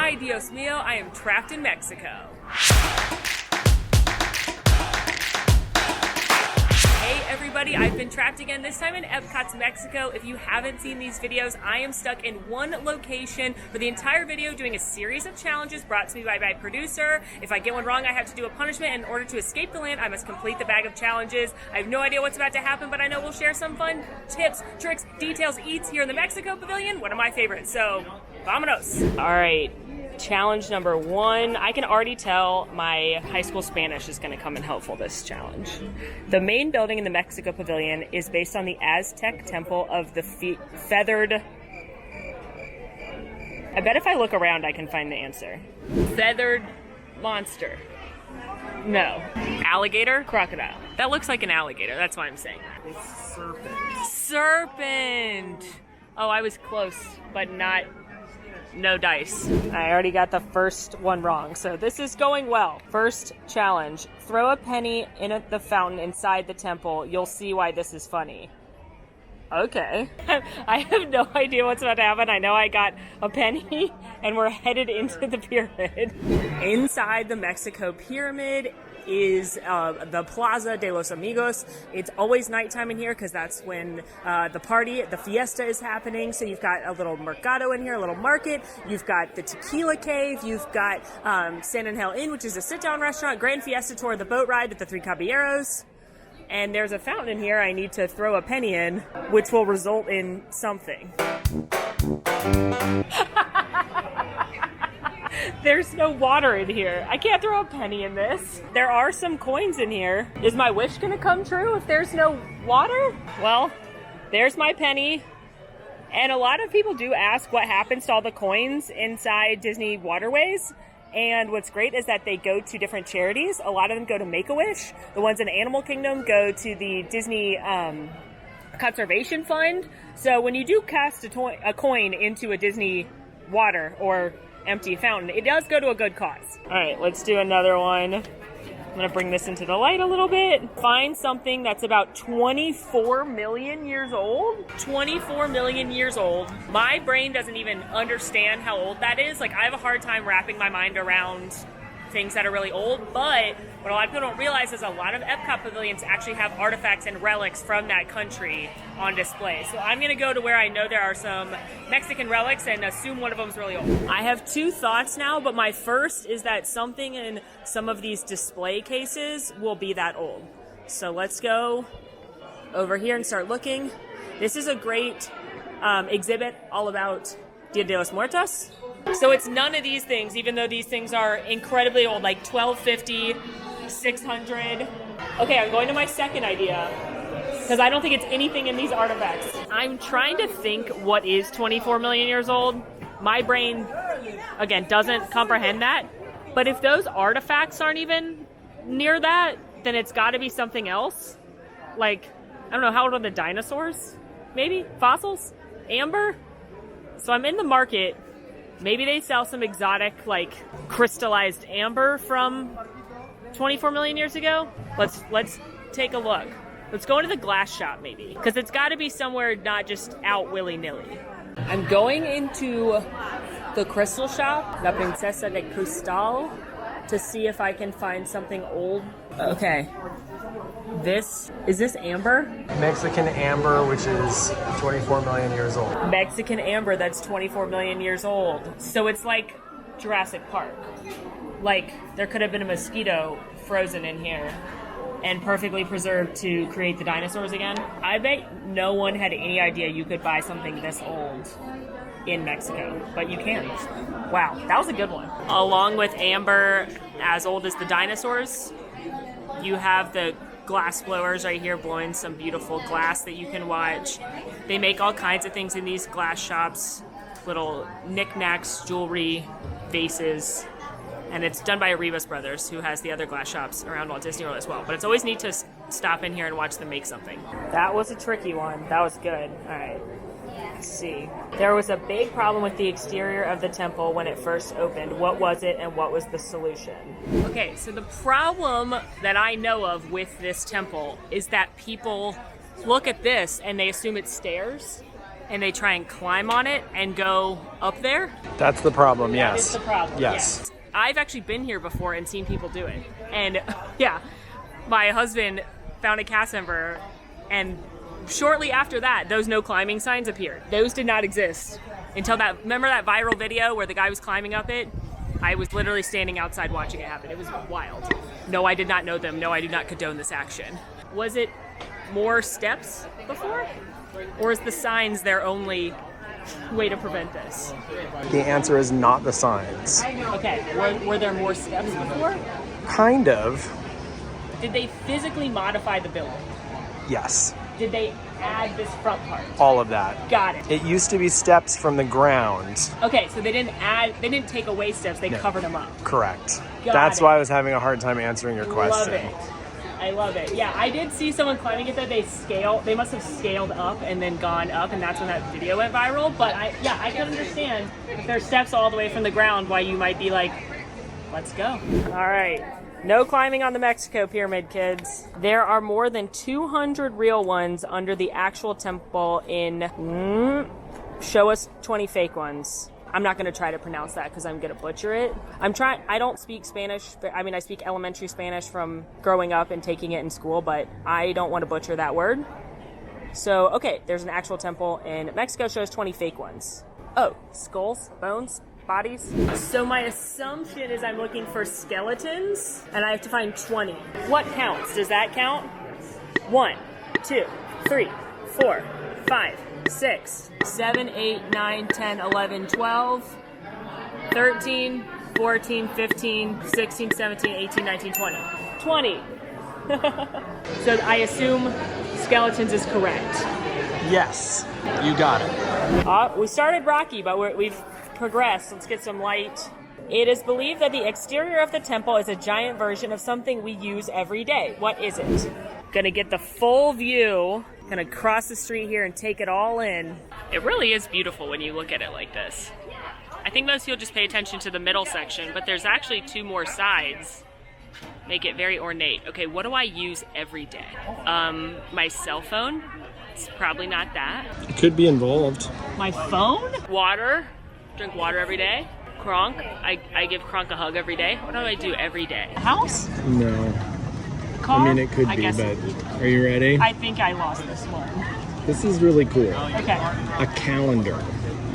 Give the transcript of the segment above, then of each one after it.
Ay, Dios mío, I am trapped in Mexico. Hey everybody, I've been trapped again, this time in EPCOT, Mexico. If you haven't seen these videos, I am stuck in one location for the entire video doing a series of challenges brought to me by my producer. If I get one wrong, I have to do a punishment. In order to escape the land, I must complete the bag of challenges. I have no idea what's about to happen, but I know we'll share some fun tips, tricks, details, eats here in the Mexico Pavilion, one of my favorites. So, vamonos. All right. Challenge number 1. I can already tell my high school Spanish is going to come in helpful this challenge. The main building in the Mexico Pavilion is based on the Aztec temple of the feathered... I bet if I look around I can find the answer. Feathered monster. No. Alligator? Crocodile. That looks like an alligator, that's what I'm saying. It's serpent. Serpent! Oh, I was close, but not... No dice. I already got the first one wrong, so this is going well. First challenge. Throw a penny in the fountain inside the temple. You'll see why this is funny. Okay. I have no idea what's about to happen. I know I got a penny, and we're headed into the pyramid. Inside the Mexico pyramid is the Plaza De Los Amigos. It's always nighttime in here because that's when the fiesta is happening. So you've got a little mercado in here, a little market. You've got the Tequila Cave. You've got San Angel Inn, which is a sit-down restaurant. Grand Fiesta Tour, the boat ride with the 3 caballeros. And there's a fountain in here I need to throw a penny in, which will result in something. There's no water in here. I can't throw a penny in this. There are some coins in here. Is my wish gonna come true if there's no water? Well, there's my penny. And a lot of people do ask what happens to all the coins inside Disney Waterways. And what's great is that they go to different charities. A lot of them go to Make-A-Wish. The ones in Animal Kingdom go to the Disney Conservation Fund. So when you do cast a coin into a Disney water or empty fountain, it does go to a good cause. All right, let's do another one. I'm gonna bring this into the light a little bit. Find something that's about 24 million years old. 24 million years old. My brain doesn't even understand how old that is. Like, I have a hard time wrapping my mind around things that are really old, but what a lot of people don't realize is a lot of EPCOT pavilions actually have artifacts and relics from that country on display. So I'm gonna go to where I know there are some Mexican relics and assume one of them is really old. I have 2 thoughts now, but my first is that something in some of these display cases will be that old. So let's go over here and start looking. This is a great exhibit all about Dia de los Muertos. So it's none of these things, even though these things are incredibly old, like 1250, 600. Okay, I'm going to my second idea, because I don't think it's anything in these artifacts. I'm trying to think what is 24 million years old. My brain, again, doesn't comprehend that. But if those artifacts aren't even near that, then it's got to be something else. Like, I don't know, how old are the dinosaurs? Maybe? Fossils? Amber? So I'm in the market. Maybe they sell some exotic, like, crystallized amber from 24 million years ago. Let's take a look. Let's go into the glass shop, maybe, because it's got to be somewhere not just out willy-nilly. I'm going into the crystal shop, La Princesa de Cristal, to see if I can find something old. Okay. Is this amber? Mexican amber, which is 24 million years old. Mexican amber that's 24 million years old. So it's like Jurassic Park. Like, there could have been a mosquito frozen in here and perfectly preserved to create the dinosaurs again. I bet no one had any idea you could buy something this old in Mexico, but you can. Wow, that was a good one. Along with amber as old as the dinosaurs, you have the glass blowers right here blowing some beautiful glass that you can watch. They make all kinds of things in these glass shops, little knickknacks, jewelry, vases, and it's done by Rivas Brothers, who has the other glass shops around Walt Disney World as well. But it's always neat to stop in here and watch them make something. That was a tricky one. That was good. All right. Let's see. There was a big problem with the exterior of the temple when it first opened. What was it, and what was the solution? Okay, so the problem that I know of with this temple is that people look at this and they assume it's stairs. and they try and climb on it and go up there. That's the problem, That yes. is the problem. Yes. I've actually been here before and seen people do it. And yeah, my husband found a cast member, and shortly after that, those no climbing signs appeared. Those did not exist until that, remember that viral video where the guy was climbing up it? I was literally standing outside watching it happen. It was wild. No, I did not know them. No, I do not condone this action. Was it more steps before? Or is the signs their only way to prevent this? The answer is not the signs. Okay, were there more steps before? Kind of. Did they physically modify the building? Yes. Did they add this front part? All of that. Got it. It used to be steps from the ground. Okay, so they didn't take away steps, they covered them up. Correct. Got That's it. why I was having a hard time answering your question. Love it. I love it. Yeah, I did see someone climbing it that they must have scaled up and then gone up, and that's when that video went viral. But I can understand if there's steps all the way from the ground why you might be like, let's go. All right. No climbing on the Mexico Pyramid, kids. There are more than 200 real ones under the actual temple in... show us 20 fake ones. I'm not going to try to pronounce that because I'm going to butcher it. I don't speak Spanish. I mean, I speak elementary Spanish from growing up and taking it in school, but I don't want to butcher that word. So, okay, there's an actual temple in Mexico. Shows 20 fake ones. Oh, skulls, bones, bodies. So my assumption is I'm looking for skeletons, and I have to find 20. What counts? Does that count? 1, 2, 3, 4, 5, 6, 7, 8, 9, 10, 11, 12, 13, 14, 15, 16, 17, 18, 19, 20. 20. So I assume skeletons is correct. Yes, you got it. We started rocky, but we've progressed. Let's get some light. It is believed that the exterior of the temple is a giant version of something we use every day. What is it? Gonna get the full view. Gonna cross the street here and take it all in. It really is beautiful when you look at it like this. I think most people just pay attention to the middle section, but there's actually 2 more sides. Make it very ornate. Okay, what do I use every day? My cell phone. It's probably not that. It could be involved. My phone? Water. Drink water every day. Kronk. I give Kronk a hug every day. What do I do every day? House? No. Car? I mean, it could I be, guess but are you ready? I think I lost this one. This is really cool. Okay. A calendar.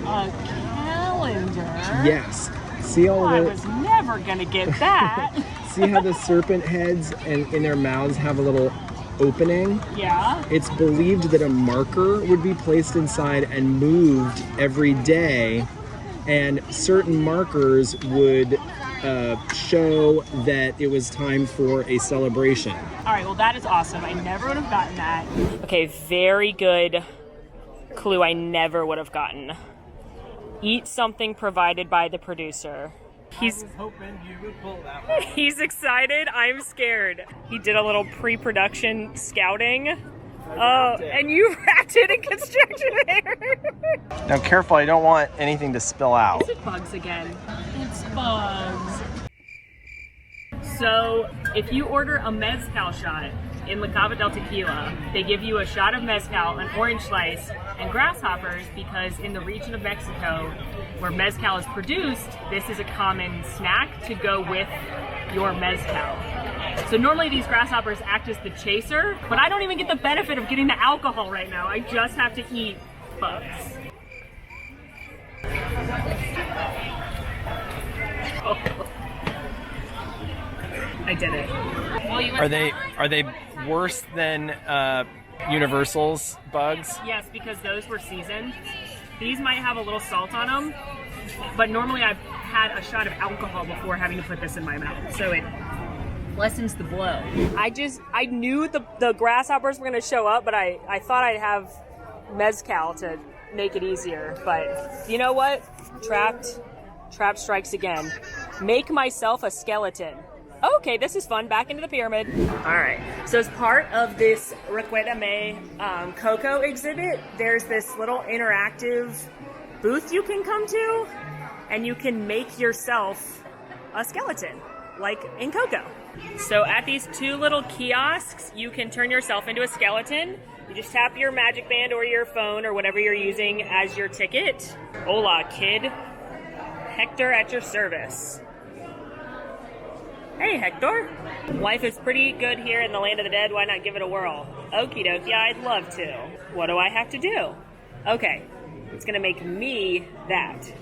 A calendar? Yes. See all I the... was never gonna get that. See how the serpent heads and in their mouths have a little opening? Yeah. It's believed that a marker would be placed inside and moved every day, and certain markers would show that it was time for a celebration. All right, well that is awesome. I never would have gotten that. Okay, very good clue I never would have gotten. Eat something provided by the producer. I was hoping you would pull that one. He's excited. I'm scared. He did a little pre-production scouting. Oh, and you wrapped it in construction paper. Now careful, I don't want anything to spill out. Is it bugs again? It's bugs. So, if you order a mezcal shot in La Cava del Tequila, they give you a shot of mezcal, an orange slice, and grasshoppers because in the region of Mexico where mezcal is produced, this is a common snack to go with your mezcal. So normally these grasshoppers act as the chaser, but I don't even get the benefit of getting the alcohol right now. I just have to eat bugs. Oh. I did it. Are they worse than Universal's bugs? Yes, because those were seasoned. These might have a little salt on them, but normally I've had a shot of alcohol before having to put this in my mouth, so it lessens the blow. I knew the grasshoppers were going to show up, but I thought I'd have mezcal to make it easier. But you know what? Trap strikes again. Make myself a skeleton. Okay, this is fun. Back into the pyramid. All right. So as part of this Recuérdame Coco exhibit, there's this little interactive booth you can come to, and you can make yourself a skeleton, like in Coco. So at these 2 little kiosks, you can turn yourself into a skeleton. You just tap your Magic Band or your phone or whatever you're using as your ticket. Hola, kid. Hector at your service. Hey, Hector. Life is pretty good here in the land of the dead. Why not give it a whirl? Okie dokie, I'd love to. What do I have to do? Okay, it's gonna make me that.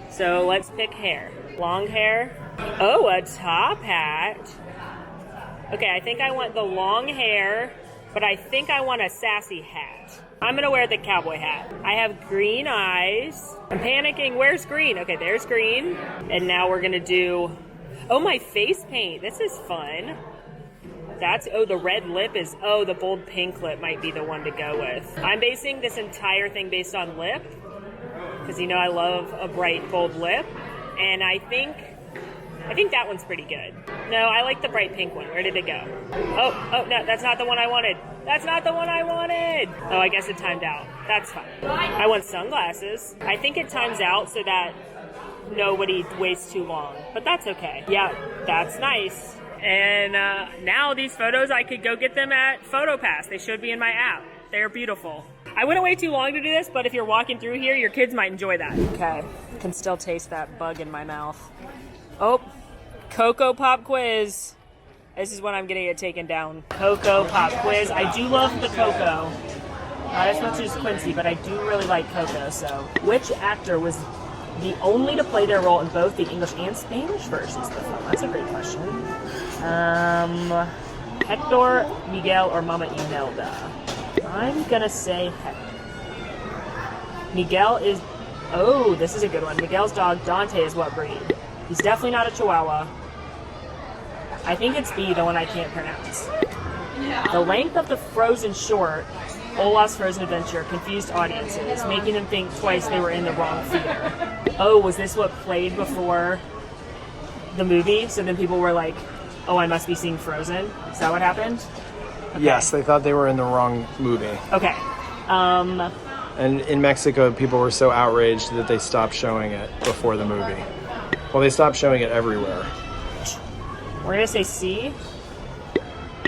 So let's pick hair. Long hair. Oh, a top hat. Okay, I think I want the long hair, but I think I want a sassy hat. I'm gonna wear the cowboy hat. I have green eyes. I'm panicking. Where's green? Okay, there's green. And now we're gonna do, oh, my face paint. This is fun. That's, oh, the red lip is, oh, the bold pink lip might be the one to go with. I'm basing this entire thing based on lip, because you know I love a bright, bold lip. And I think that one's pretty good. No, I like the bright pink one. Where did it go? Oh, no, that's not the one I wanted. That's not the one I wanted. Oh, I guess it timed out. That's fine. I want sunglasses. I think it times out so that nobody waits too long, but that's okay. Yeah, that's nice. And now these photos, I could go get them at PhotoPass. They should be in my app. They're beautiful. I wouldn't wait too long to do this, but if you're walking through here, your kids might enjoy that. Okay, can still taste that bug in my mouth. Oh, Cocoa Pop Quiz. This is when I'm gonna get taken down. Cocoa Pop Quiz. I do love the Cocoa. Not as much as Quincy, but I do really like Cocoa, so. Which actor was the only to play their role in both the English and Spanish versions of the film? That's a great question. Hector, Miguel, or Mama Imelda? I'm gonna say Hector. Miguel is, oh, this is a good one. Miguel's dog, Dante, is what breed? He's definitely not a Chihuahua. I think it's B, the one I can't pronounce. The length of the Frozen short, Olaf's Frozen Adventure, confused audiences, making them think twice they were in the wrong theater. Oh, was this what played before the movie? So then people were like, oh, I must be seeing Frozen? Is that what happened? Okay. Yes, they thought they were in the wrong movie. Okay. And in Mexico, people were so outraged that they stopped showing it before the movie. Well, they stopped showing it everywhere. We're going to say C.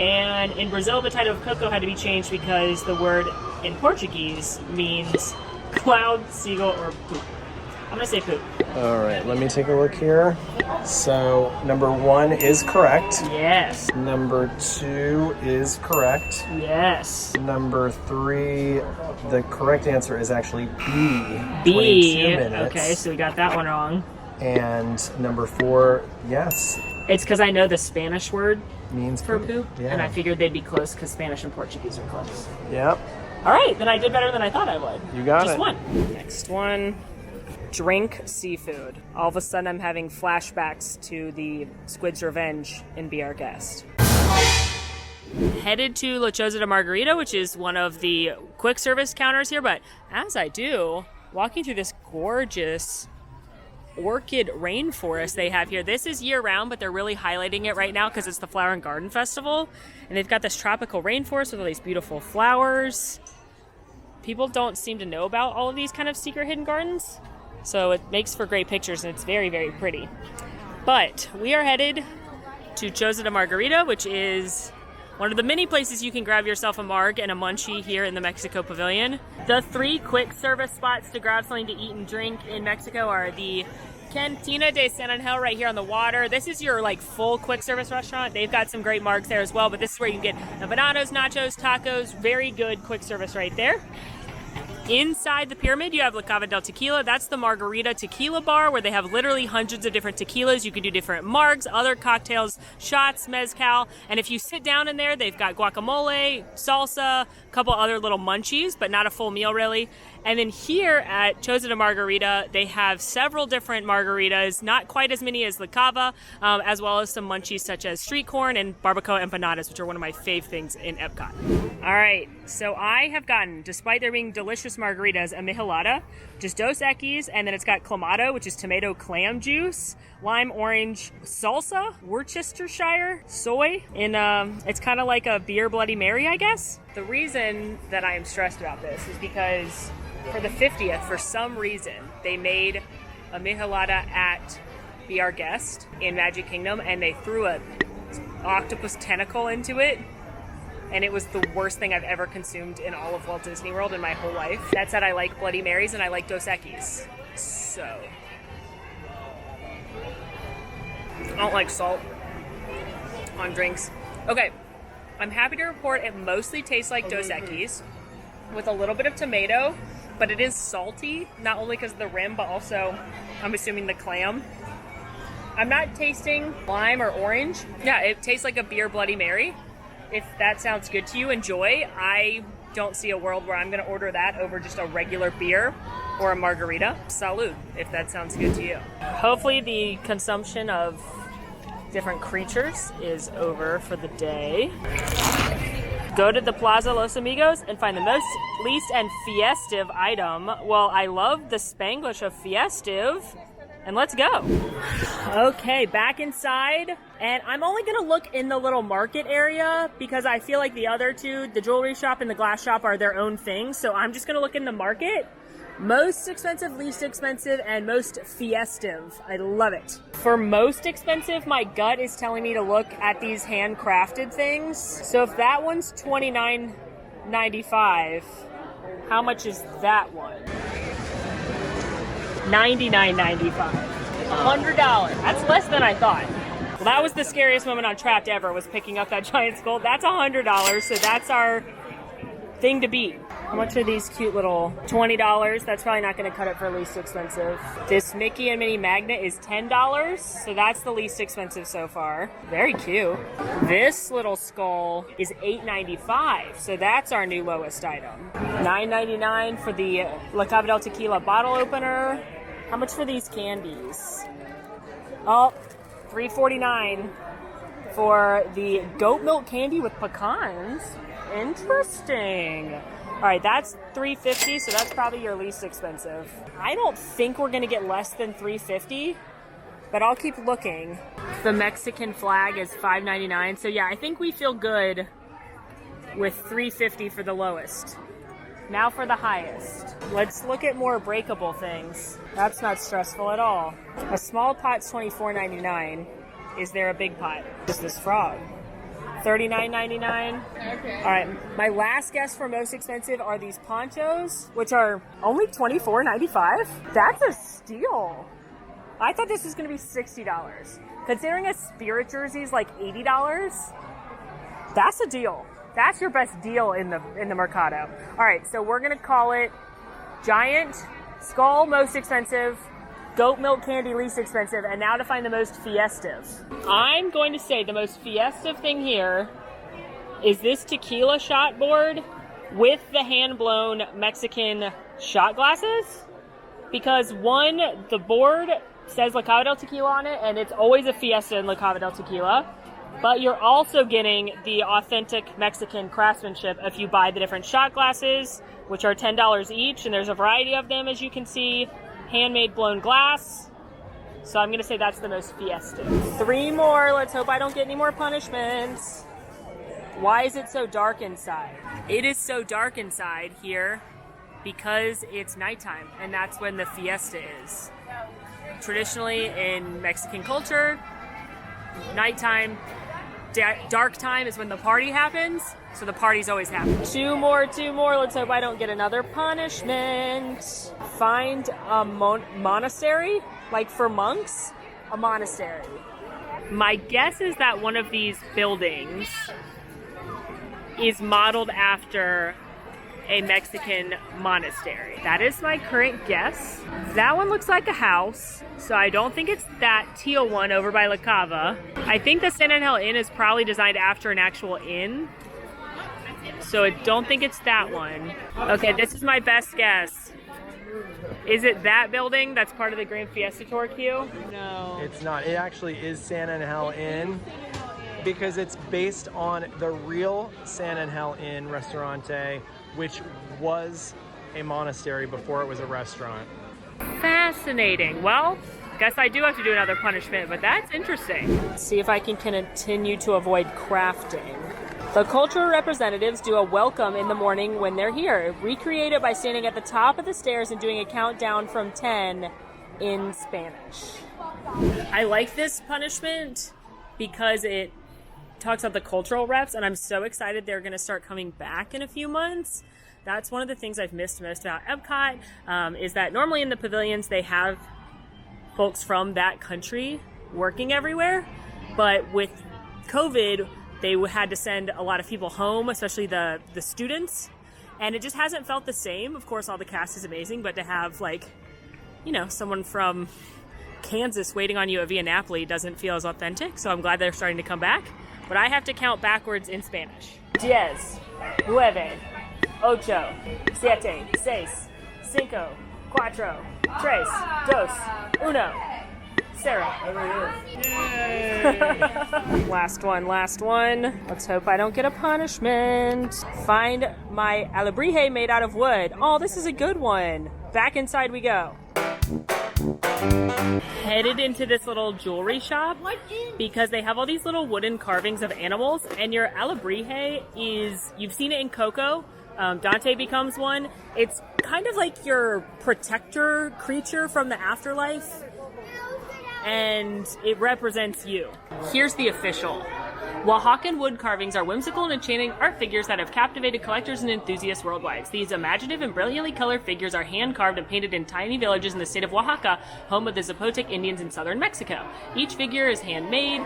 And in Brazil, the title of Coco had to be changed because the word in Portuguese means cloud, seagull, or poop. I'm going to say poop. All right, let me take a look here. So, number 1 is correct. Yes. Number 2 is correct. Yes. Number 3, the correct answer is actually B. B. 22 minutes. Okay, so we got that one wrong. And number 4, yes. It's because I know the Spanish word means for poop, yeah. and I figured they'd be close because Spanish and Portuguese are close. Yep. All right, then I did better than I thought I would. You got Just it. one. Next one. Drink seafood. All of a sudden, I'm having flashbacks to the Squid's Revenge in Be Our Guest. Headed to Lochozada Margarita, which is one of the quick service counters here, but as I do, walking through this gorgeous orchid rainforest they have here. This is year-round, but they're really highlighting it right now because it's the Flower and Garden Festival, and they've got this tropical rainforest with all these beautiful flowers. People don't seem to know about all of these kind of secret hidden gardens, so it makes for great pictures, and it's very, very pretty. But we are headed to Lochozada Margarita, which is one of the many places you can grab yourself a marg and a munchie here in the Mexico Pavilion. The 3 quick service spots to grab something to eat and drink in Mexico are the Cantina de San Angel right here on the water. This is your like full quick service restaurant. They've got some great margs there as well, but this is where you can get empanadas, nachos, tacos. Very good quick service right there. Inside the pyramid, you have La Cava del Tequila. That's the margarita tequila bar where they have literally hundreds of different tequilas. You can do different margs, other cocktails, shots, mezcal. And if you sit down in there, they've got guacamole, salsa, a couple other little munchies, but not a full meal really. And then here at Lochozada Margarita, they have several different margaritas, not quite as many as La Cava, as well as some munchies such as street corn and barbacoa empanadas, which are one of my fave things in EPCOT. All right, so I have gotten, despite there being delicious margaritas, a michelada, just Dos Equis, and then it's got clamato, which is tomato clam juice, lime orange salsa, Worcestershire soy, and it's kind of like a beer Bloody Mary, I guess. The reason that I am stressed about this is because for the 50th, for some reason, they made a michelada at Be Our Guest in Magic Kingdom, and they threw a octopus tentacle into it. and it was the worst thing I've ever consumed in all of Walt Disney World in my whole life. That said, I like Bloody Marys and I like Dos Equis. So, I don't like salt on drinks. Okay, I'm happy to report it mostly tastes like Dos Equis with a little bit of tomato, but it is salty, not only because of the rim, but also, I'm assuming, the clam. I'm not tasting lime or orange. Yeah, it tastes like a beer Bloody Mary. If that sounds good to you, enjoy. I don't see a world where I'm going to order that over just a regular beer or a margarita. Salud, if that sounds good to you. Hopefully the consumption of different creatures is over for the day. Go to the Plaza De Los Amigos and find the least and festive item. Well, I love the Spanglish of festive. And let's go. Okay, back inside. And I'm only gonna look in the little market area because I feel like the other two, the jewelry shop and the glass shop, are their own thing. So I'm just gonna look in the market. Most expensive, least expensive, and most festive. I love it. For most expensive, my gut is telling me to look at these handcrafted things. So if that one's $29.95, how much is that one? $99.95. $100. That's less than I thought. Well, that was the scariest moment on Trapped ever, was picking up that giant skull. That's $100, so that's our thing to beat. How much are these cute little $20? That's probably not going to cut it for least expensive. This Mickey and Minnie magnet is $10, so that's the least expensive so far. Very cute. This little skull is $8.95, so that's our new lowest item. $9.99 for the La Cava del Tequila bottle opener. How much for these candies? Oh, $3.49 for the goat milk candy with pecans. Interesting. All right, that's $3.50, so that's probably your least expensive. I don't think we're gonna get less than $3.50, but I'll keep looking. The Mexican flag is $5.99, so yeah, I think we feel good with $3.50 for the lowest. Now for the highest. Let's look at more breakable things. That's not stressful at all. A small pot's $24.99. Is there a big pot? Just this frog. $39.99. Okay. All right, my last guess for most expensive are these ponchos, which are only $24.95. That's a steal. I thought this was going to be $60. Considering a Spirit jersey is like $80, that's a deal. That's your best deal in the Mercado. All right, so we're going to call it giant skull most expensive, goat milk candy least expensive, and now to find the most festive. I'm going to say the most festive thing here is this tequila shot board with the hand-blown Mexican shot glasses. Because one, the board says La Cava del Tequila on it, and it's always a fiesta in La Cava del Tequila. But you're also getting the authentic Mexican craftsmanship if you buy the different shot glasses, which are $10 each, and there's a variety of them, as you can see. Handmade blown glass. So I'm going to say that's the most festive. 3 more. Let's hope I don't get any more punishments. Why is it so dark inside? It is so dark inside here because it's nighttime, and that's when the fiesta is. Traditionally in Mexican culture, nighttime, dark time is when the party happens, so the party's always happening. 2 more. Let's hope I don't get another punishment. Find a monastery, like for monks, a monastery. My guess is that one of these buildings is modeled after a Mexican monastery. That is my current guess. That one looks like a house, so I don't think it's that teal one over by La Cava. I think the San Angel Inn is probably designed after an actual inn, so I don't think it's that one. Okay, this is my best guess. Is it that building that's part of the Grand Fiesta Tour queue? No. It's not. It actually is San Angel Inn because it's based on the real San Angel Inn Restaurante, which was a monastery before it was a restaurant. Fascinating. Well, guess I do have to do another punishment, but that's interesting. Let's see if I can continue to avoid crafting. The cultural representatives do a welcome in the morning when they're here. Recreate it by standing at the top of the stairs and doing a countdown from 10 in Spanish. I like this punishment because it talks about the cultural reps, and I'm so excited they're going to start coming back in a few months. That's one of the things I've missed most about EPCOT, is that normally in the pavilions they have folks from that country working everywhere, but with COVID, they had to send a lot of people home, especially the students, and it just hasn't felt the same. Of course, all the cast is amazing, but to have, like, you know, someone from Kansas waiting on you at Via Napoli doesn't feel as authentic, so I'm glad they're starting to come back. But I have to count backwards in Spanish. 10, 9, 8, 7, 6, 5, 4, 3, 2, 1. Sarah. Last one. Let's hope I don't get a punishment. Find my alebrije made out of wood. Oh, this is a good one. Back inside we go. Headed into this little jewelry shop because they have all these little wooden carvings of animals, and your alebrije is, you've seen it in Coco. Dante becomes one. It's kind of like your protector creature from the afterlife, and it represents you. Here's the official. Wahawkin wood carvings are whimsical and enchanting art figures that have captivated collectors and enthusiasts worldwide. These imaginative and brilliantly colored figures are hand-carved and painted in tiny villages in the state of Oaxaca, home of the Zapotec Indians in southern Mexico. Each figure is handmade,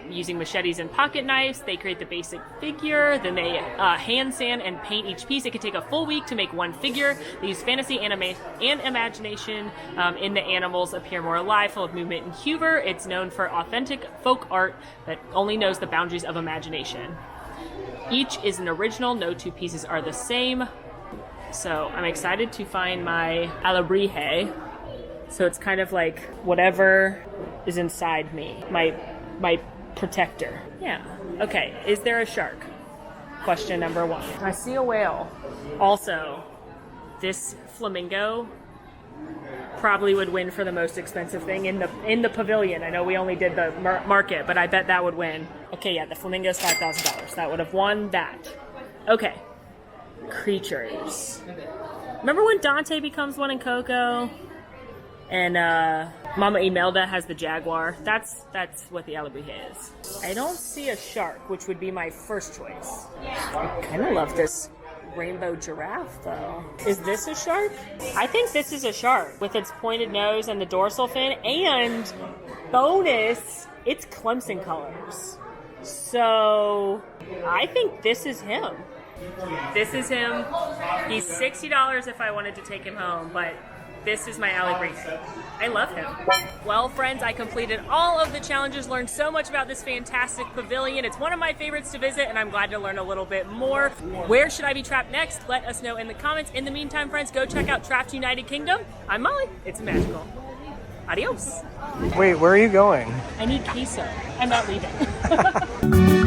using machetes and pocket knives. They create the basic figure, then they hand sand and paint each piece. It can take a full week to make one figure. They use fantasy and imagination in the animals appear more alive, full of movement and humor. It's known for authentic folk art that only knows the boundaries of imagination. Each is an original. No two pieces are the same. So I'm excited to find my alebrije. So it's kind of like whatever is inside me. My protector. Yeah. Okay. Is there a shark? Question number 1. I see a whale. Also, this flamingo probably would win for the most expensive thing in the pavilion. I know we only did the market, but I bet that would win. Okay, yeah, the flamingo's $5,000. That would have won that. Okay. Creatures. Remember when Dante becomes one in Coco? And Mama Imelda has the jaguar. That's what the alebrije is. I don't see a shark, which would be my first choice. I kind of love this rainbow giraffe, though. Is this a shark? I think this is a shark with its pointed nose and the dorsal fin. And bonus, it's Clemson colors. So I think this is him. This is him. He's $60 if I wanted to take him home, but this is my alebrije. I love him. Well, friends, I completed all of the challenges, learned so much about this fantastic pavilion. It's one of my favorites to visit, and I'm glad to learn a little bit more. Where should I be trapped next? Let us know in the comments. In the meantime, friends, go check out Trapped United Kingdom. I'm Molly. It's magical. Adios. Wait, where are you going? I need queso. I'm not leaving.